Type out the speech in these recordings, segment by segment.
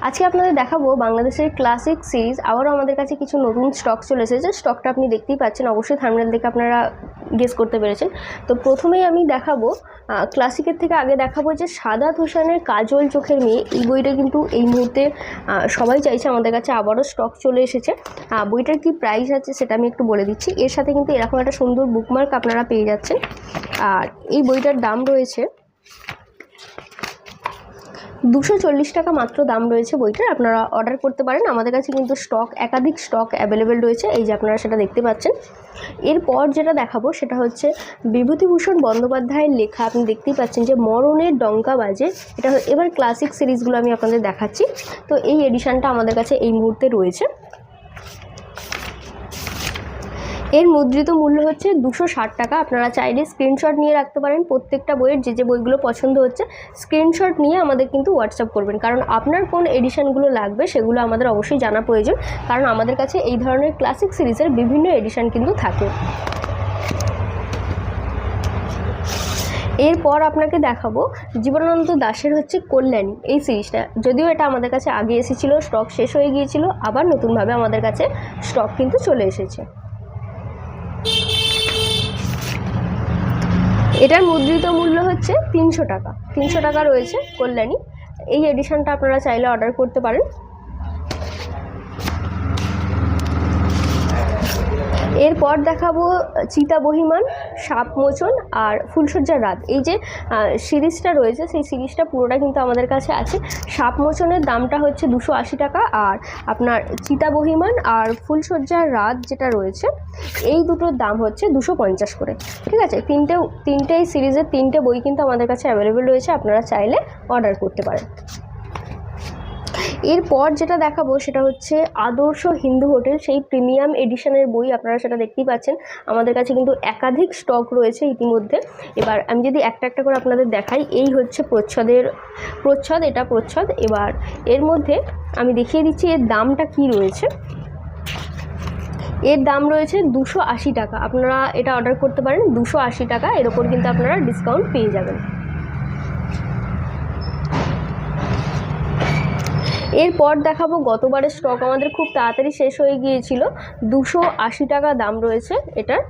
আজকে আপনাদের দেখাবো বাংলাদেশের ক্লাসিক সিরিজ আবারও আমাদের কাছে কিছু নতুন স্টক চলে এসেছে। স্টকটা আপনি দেখতেই পাচ্ছেন, অবশ্যই থাম্বনেল দেখে আপনারা গেস করতে পেরেছেন। তো প্রথমেই আমি দেখাবো ক্লাসিকের থেকে আগে দেখাবো যে সাদাত হোসেনের কাজল চোখের মেয়ে। এই বইটা কিন্তু এই মুহূর্তে সবাই চাইছে, আমাদের কাছে আবারও স্টক চলে এসেছে। বইটার কি প্রাইস আছে সেটা আমি একটু বলে দিচ্ছি। এর সাথে কিন্তু এরকম একটা সুন্দর বুকমার্ক আপনারা পেয়ে যাচ্ছেন। আর এই বইটার দাম রয়েছে 240 টাকা মাত্র দাম রয়েছে বইটার। আপনারা অর্ডার করতে পারেন। আমাদের কাছে কিন্তু একাধিক স্টক অ্যাভেলেবেল রয়েছে, এই যে আপনারা সেটা দেখতে পাচ্ছেন। এরপর যেটা দেখাবো সেটা হচ্ছে বিভূতিভূষণ বন্দ্যোপাধ্যায়ের লেখা। আপনি দেখতেই পাচ্ছেন যে মরণের ডঙ্কা বাজে। এটা এবার ক্লাসিক সিরিজগুলো আমি আপনাদের দেখাচ্ছি। তো এই এডিশানটা আমাদের কাছে এই মুহূর্তে রয়েছে। এর মুদ্রিত মূল্য হচ্ছে 260 টাকা। আপনারা চাইলে স্ক্রিনশট নিয়ে রাখতে পারেন। প্রত্যেকটা বইয়ের যে বইগুলো পছন্দ হচ্ছে স্ক্রিনশট নিয়ে আমাদের কিন্তু হোয়াটসঅ্যাপ করবেন, কারণ আপনার কোন এডিশানগুলো লাগবে সেগুলো আমাদের অবশ্যই জানা প্রয়োজন, কারণ আমাদের কাছে এই ধরনের ক্লাসিক সিরিজের বিভিন্ন এডিশান কিন্তু থাকে। এরপর আপনাকে দেখাবো জীবনানন্দ দাশের হচ্ছে কল্যাণী এই সিরিজটা। যদিও এটা আমাদের কাছে আগে এসেছিলো, স্টক শেষ হয়ে গিয়েছিল, আবার নতুনভাবে আমাদের কাছে স্টক কিন্তু চলে এসেছে। এটার মুদ্রিত মূল্য হচ্ছে 300 টাকা। 300 টাকা রয়েছে কল্যাণী। এই এডিশনটা আপনারা চাইলে অর্ডার করতে পারেন। এরপর দেখাবো চিতা বহিমান, সাপমোচন আর ফুলশয্যার রাত। এই যে সিরিজটা রয়েছে সেই সিরিজটা পুরোটা কিন্তু আমাদের কাছে আছে। সাপমোচনের দামটা হচ্ছে 280 টাকা, আর আপনার চিতা বহিমান আর ফুলশয্যার রাত যেটা রয়েছে এই দুটোর দাম হচ্ছে 250 করে। ঠিক আছে, তিনটে সিরিজের তিনটে বই কিন্তু আমাদের কাছে অ্যাভেলেবেল রয়েছে, আপনারা চাইলে অর্ডার করতে পারেন। এরপর যেটা দেখাবো সেটা হচ্ছে আদর্শ হিন্দু হোটেল, সেই প্রিমিয়াম এডিশনের বই। আপনারা সেটা দেখতেই পাচ্ছেন, আমাদের কাছে কিন্তু একাধিক স্টক রয়েছে ইতিমধ্যে। এবার আমি যদি একটা একটা করে আপনাদের দেখাই, এই হচ্ছে প্রচ্ছদ, এটা প্রচ্ছদ। এবার এর মধ্যে আমি দেখিয়ে দিচ্ছি এর দামটা কি রয়েছে। এর দাম রয়েছে 280 টাকা। আপনারা এটা অর্ডার করতে পারেন 280 টাকা। এর ওপর কিন্তু আপনারা ডিসকাউন্ট পেয়ে যাবেন। এরপর দেখাবো গতবারের স্টক আমাদের খুব তাড়াতাড়ি শেষ হয়ে গিয়েছিল। 280 টাকা দাম রয়েছে এটার,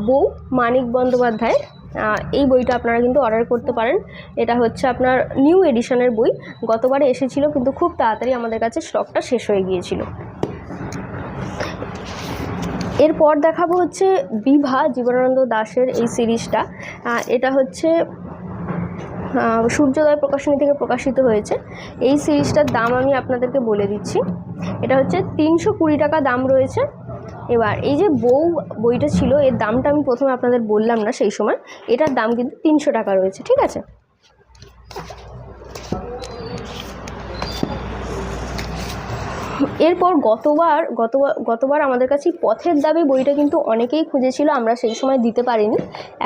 বউ মানিক বন্দ্যোপাধ্যায়। এই বইটা আপনারা কিন্তু অর্ডার করতে পারেন। এটা হচ্ছে আপনার নিউ এডিশনের বই, গতবারে এসেছিল কিন্তু খুব তাড়াতাড়ি আমাদের কাছে স্টকটা শেষ হয়ে গিয়েছিল। এরপর দেখাবো হচ্ছে বিভা, জীবনানন্দ দাশের এই সিরিজটা। এটা হচ্ছে সূর্যোদয় প্রকাশনী থেকে প্রকাশিত হয়েছে। এই সিরিজটার দাম আমি আপনাদেরকে বলে দিচ্ছি। এটা হচ্ছে 320 টাকা দাম রয়েছে। এবার এই যে বউ বইটা ছিল, এর দামটা আমি প্রথমে আপনাদের বললাম না সেই সময়, এটার দাম কিন্তু 300 টাকা রয়েছে। ঠিক আছে, এরপর গতবার আমাদের কাছে পথের দাবি বইটা কিন্তু অনেকেই খুঁজেছিল, আমরা সেই সময় দিতে পারিনি।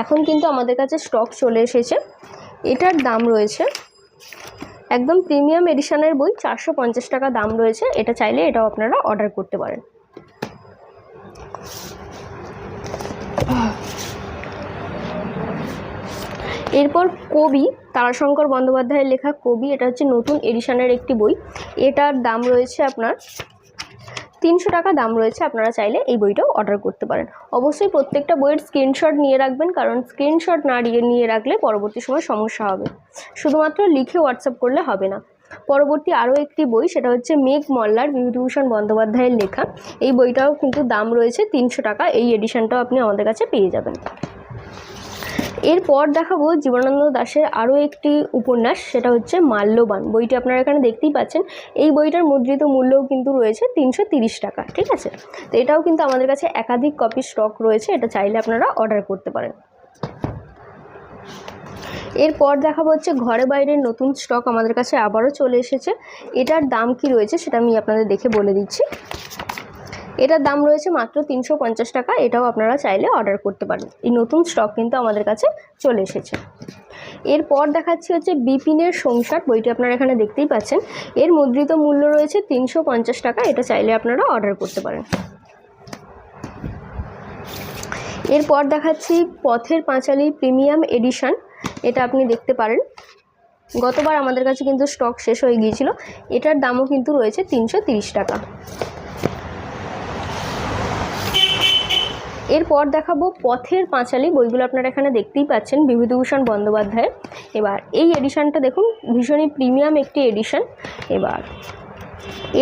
এখন কিন্তু আমাদের কাছে স্টক চলে এসেছে। এটার দাম রয়েছে একদম প্রিমিয়াম এডিশনের বই, 450 টাকা দাম রয়েছে। এটা চাইলে এটাও আপনারা অর্ডার করতে পারেন। এরপর কবি, তারাশঙ্কর বন্দ্যোপাধ্যায়ের লেখা কবি, এটা হচ্ছে নতুন এডিশনের একটি বই। এটার দাম রয়েছে আপনার 300 টাকা দাম রয়েছে। আপনারা চাইলে এই বইটাও অর্ডার করতে পারেন। অবশ্যই প্রত্যেকটা বইয়ের স্ক্রিনশট নিয়ে রাখবেন, কারণ স্ক্রিনশট না নিয়ে রাখলে পরবর্তী সময় সমস্যা হবে। শুধুমাত্র লিখে হোয়াটসঅ্যাপ করলে হবে না। পরবর্তী আরও একটি বই, সেটা হচ্ছে মেঘ মল্লার, বিভূতিভূষণ বন্দ্যোপাধ্যায়ের লেখা। এই বইটাও কিন্তু দাম রয়েছে 300 টাকা। এই এডিশনটাও আপনি আমাদের কাছে পেয়ে যাবেন। এরপর দেখাবো জীবনানন্দ দাশের আরও একটি উপন্যাস, সেটা হচ্ছে মাল্যবান। বইটি আপনারা এখানে দেখতেই পাচ্ছেন। এই বইটার মুদ্রিত মূল্যও কিন্তু রয়েছে 330 টাকা। ঠিক আছে, তো এটাও কিন্তু আমাদের কাছে একাধিক কপি স্টক রয়েছে, এটা চাইলে আপনারা অর্ডার করতে পারেন। এরপর দেখাবো হচ্ছে ঘরে বাইরের নতুন স্টক আমাদের কাছে আবারও চলে এসেছে। এটার দাম কি রয়েছে সেটা আমি আপনাদের দেখে বলে দিচ্ছি। এটার দাম রয়েছে মাত্র 350 টাকা। এটাও আপনারা চাইলে অর্ডার করতে পারেন। এই নতুন স্টক কিন্তু আমাদের কাছে চলে এসেছে। এরপর দেখাচ্ছি হচ্ছে বিপিনের সংসার। বইটি আপনারা এখানে দেখতেই পাচ্ছেন। এর মুদ্রিত মূল্য রয়েছে 350 টাকা। এটা চাইলে আপনারা অর্ডার করতে পারেন। এরপর দেখাচ্ছি পথের পাঁচালী প্রিমিয়াম এডিশন। এটা আপনি দেখতে পারেন। গতবার আমাদের কাছে কিন্তু স্টক শেষ হয়ে গিয়েছিল। এটার দামও কিন্তু রয়েছে 330 টাকা। এরপর দেখাবো পথের পাঁচালী, বইগুলো আপনারা এখানে দেখতেই পাচ্ছেন বিভূতিভূষণ বন্দ্যোপাধ্যায়ের। এবার এই এডিশানটা দেখুন, ভীষণই প্রিমিয়াম একটি এডিশান। এবার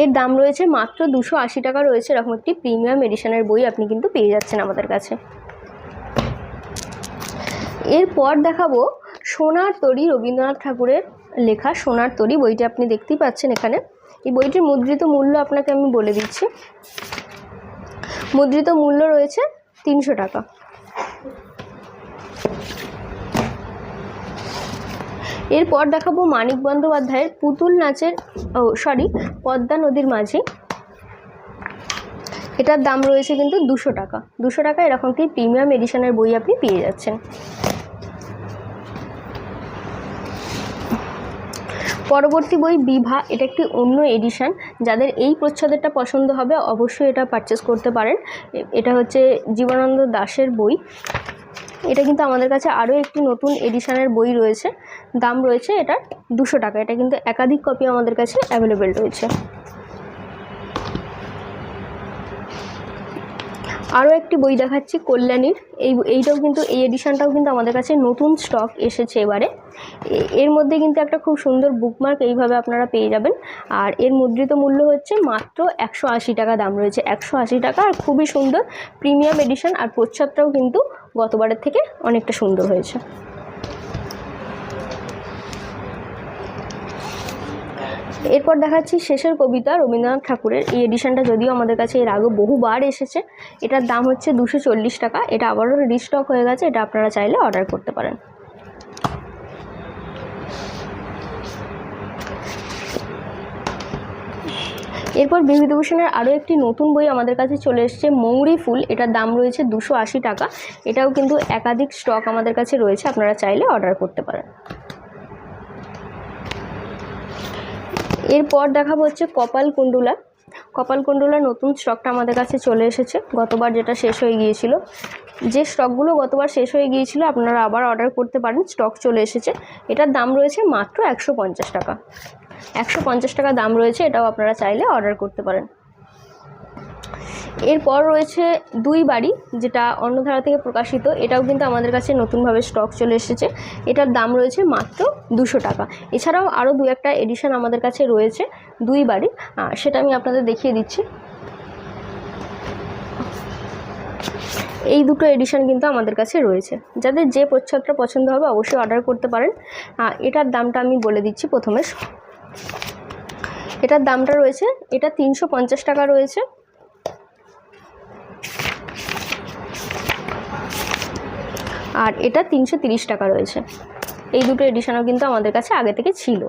এর দাম রয়েছে মাত্র 280 টাকা রয়েছে। এরকম একটি প্রিমিয়াম এডিশনের বই আপনি কিন্তু পেয়ে যাচ্ছেন আমাদের কাছে। এরপর দেখাবো সোনার তরী, রবীন্দ্রনাথ ঠাকুরের লেখা সোনার তরী, বইটি আপনি দেখতেই পাচ্ছেন এখানে। এই বইটির মুদ্রিত মূল্য আপনাকে আমি বলে দিচ্ছি। মুদ্রিত মূল্য রয়েছে 300 টাকা। এরপর দেখাবো মানিক বন্দ্যোপাধ্যায়ের পুতুল নাচের পদ্মা নদীর মাঝি। এটার দাম রয়েছে কিন্তু 200 টাকা। 200 টাকা এরকম একটি প্রিমিয়াম এডিশনের বই আপনি পেয়ে যাচ্ছেন। পরবর্তী বই বিভা, এটা একটি অন্য এডিশন। যাদের এই প্রচ্ছদেরটা পছন্দ হবে অবশ্যই এটা পারচেস করতে পারেন। এটা হচ্ছে জীবনানন্দ দাশের বই। এটা কিন্তু আমাদের কাছে আরও একটি নতুন এডিশনের বই রয়েছে, দাম রয়েছে এটার 200 টাকা। এটা কিন্তু একাধিক কপি আমাদের কাছে অ্যাভেলেবেল রয়েছে। আরও একটি বই দেখাচ্ছি কল্যাণীর। এইটাও কিন্তু এই এডিশনটাও কিন্তু আমাদের কাছে নতুন স্টক এসেছে এবারে। এর মধ্যে কিন্তু একটা খুব সুন্দর বুকমার্ক এইভাবে আপনারা পেয়ে যাবেন। আর এর মুদ্রিত মূল্য হচ্ছে মাত্র 180 টাকা দাম রয়েছে। 180 টাকা, আর খুবই সুন্দর প্রিমিয়াম এডিশন। আর প্রচ্ছদটাও কিন্তু গতবারের থেকে অনেকটা সুন্দর হয়েছে। এরপর দেখাচ্ছি শেষের কবিতা, রবীন্দ্রনাথ ঠাকুরের। এই এডিশনটা যদিও আমাদের কাছে এর আগে বহুবার এসেছে। এটার দাম হচ্ছে 240 টাকা। এটা আবারও রিস্টক হয়ে গেছে, এটা আপনারা চাইলে অর্ডার করতে পারেন। এরপর বিভূতিভূষণের আরও একটি নতুন বই আমাদের কাছে চলে এসেছে, মৌরি ফুল। এটার দাম রয়েছে 280 টাকা। এটাও কিন্তু একাধিক স্টক আমাদের কাছে রয়েছে, আপনারা চাইলে অর্ডার করতে পারেন। এরপর দেখাবো হচ্ছে কপালকুণ্ডলা। কপালকুণ্ডলার নতুন স্টকটা আমাদের কাছে চলে এসেছে। গতবার যেটা শেষ হয়ে গিয়েছিল, যে স্টকগুলো গতবার শেষ হয়ে গিয়েছিল আপনারা আবার অর্ডার করতে পারেন, স্টক চলে এসেছে। এটার দাম রয়েছে মাত্র 150 টাকা। 150 টাকা দাম রয়েছে, এটাও আপনারা চাইলে অর্ডার করতে পারেন। এরপর রয়েছে দুই বাড়ি, যেটা অন্যধারা থেকে প্রকাশিত। এটাও কিন্তু আমাদের কাছে নতুনভাবে স্টক চলে এসেছে। এটার দাম রয়েছে মাত্র 200 টাকা। এছাড়াও আরও দু একটা এডিশন আমাদের কাছে রয়েছে দুই বাড়ি, সেটা আমি আপনাদের দেখিয়ে দিচ্ছি। এই দুটো এডিশন কিন্তু আমাদের কাছে রয়েছে। যাদের যে প্রচ্ছদটা পছন্দ হবে অবশ্যই অর্ডার করতে পারেন। এটার দামটা আমি বলে দিচ্ছি প্রথমে। এটার দামটা রয়েছে, এটা 350 টাকা রয়েছে। আর এটা 330 টাকা রয়েছে। এই দুটো এডিশনও কিন্তু আমাদের কাছে আগে থেকে ছিল।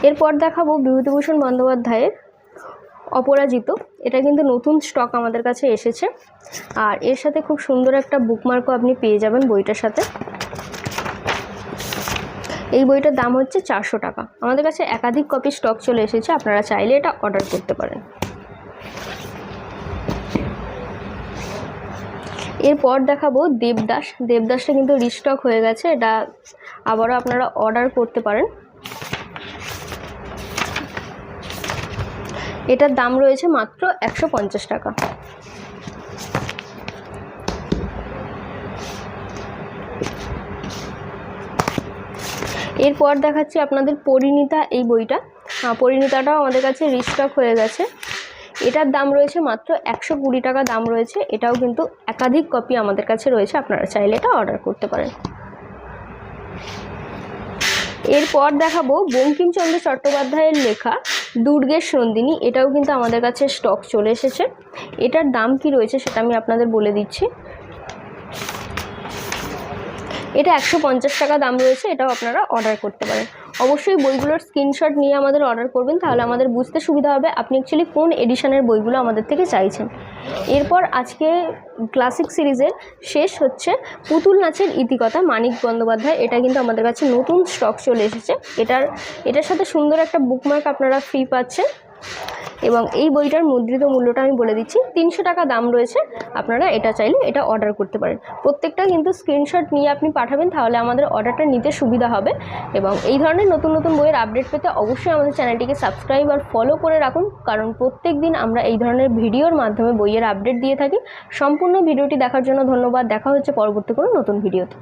এরপর দেখাবো বিভূতিভূষণ বন্দ্যোপাধ্যায়ের অপরাজিত। এটা কিন্তু নতুন স্টক আমাদের কাছে এসেছে। আর এর সাথে খুব সুন্দর একটা বুকমার্কও আপনি পেয়ে যাবেন বইটার সাথে। এই বইটার দাম হচ্ছে 400 টাকা। আমাদের কাছে একাধিক কপি স্টক চলে এসেছে, আপনারা চাইলে এটা অর্ডার করতে পারেন। এরপর দেখাবো দেবদাস। দেবদাসটা কিন্তু রিস্টক হয়ে গেছে, এটা আবারও আপনারা অর্ডার করতে পারেন। এটার দাম রয়েছে মাত্র 150 টাকা। এরপর দেখাচ্ছি আপনাদের পরিণীতা, এই বইটা। পরিণীতাটাও আমাদের কাছে রিস্টক হয়ে গেছে। এটার দাম রয়েছে মাত্র 120 টাকা দাম রয়েছে। এটাও কিন্তু একাধিক কপি আমাদের কাছে রয়েছে, আপনারা চাইলে এটা অর্ডার করতে পারেন। এরপর দেখাবো বঙ্কিমচন্দ্র চট্টোপাধ্যায়ের লেখা দুর্গেশ নন্দিনী। এটাও কিন্তু আমাদের কাছে স্টক চলে এসেছে। এটার দাম কি রয়েছে সেটা আমি আপনাদের বলে দিচ্ছি। এটা 150 টাকা দাম রয়েছে, এটাও আপনারা অর্ডার করতে পারেন। অবশ্যই বইগুলোর স্ক্রিনশট নিয়ে আমাদের অর্ডার করবেন, তাহলে আমাদের বুঝতে সুবিধা হবে আপনি অ্যাকচুয়ালি কোন এডিশনের বইগুলো আমাদের থেকে চাইছেন। এরপর আজকে ক্লাসিক সিরিজের শেষ হচ্ছে পুতুল নাচের ইতিকথা, মানিক বন্দ্যোপাধ্যায়। এটা কিন্তু আমাদের কাছে নতুন স্টক চলে এসেছে। এটার সাথে সুন্দর একটা বুকমার্ক আপনারা ফ্রি পাচ্ছেন। এবং এই বইটার মুদ্রিত মূল্যটা আমি বলে দিচ্ছি, 300 টাকা দাম রয়েছে। আপনারা এটা চাইলে এটা অর্ডার করতে পারেন। প্রত্যেকটা কিন্তু স্ক্রিনশট নিয়ে আপনি পাঠাবেন, তাহলে আমাদের অর্ডারটা নিতে সুবিধা হবে। এবং এই ধরনের নতুন নতুন বইয়ের আপডেট পেতে অবশ্যই আমাদের চ্যানেলটিকে সাবস্ক্রাইব আর ফলো করে রাখুন, কারণ প্রত্যেক দিন আমরা এই ধরনের ভিডিওর মাধ্যমে বইয়ের আপডেট দিয়ে থাকি। সম্পূর্ণ ভিডিওটি দেখার জন্য ধন্যবাদ। দেখা হচ্ছে পরবর্তী কোনো নতুন ভিডিওতে।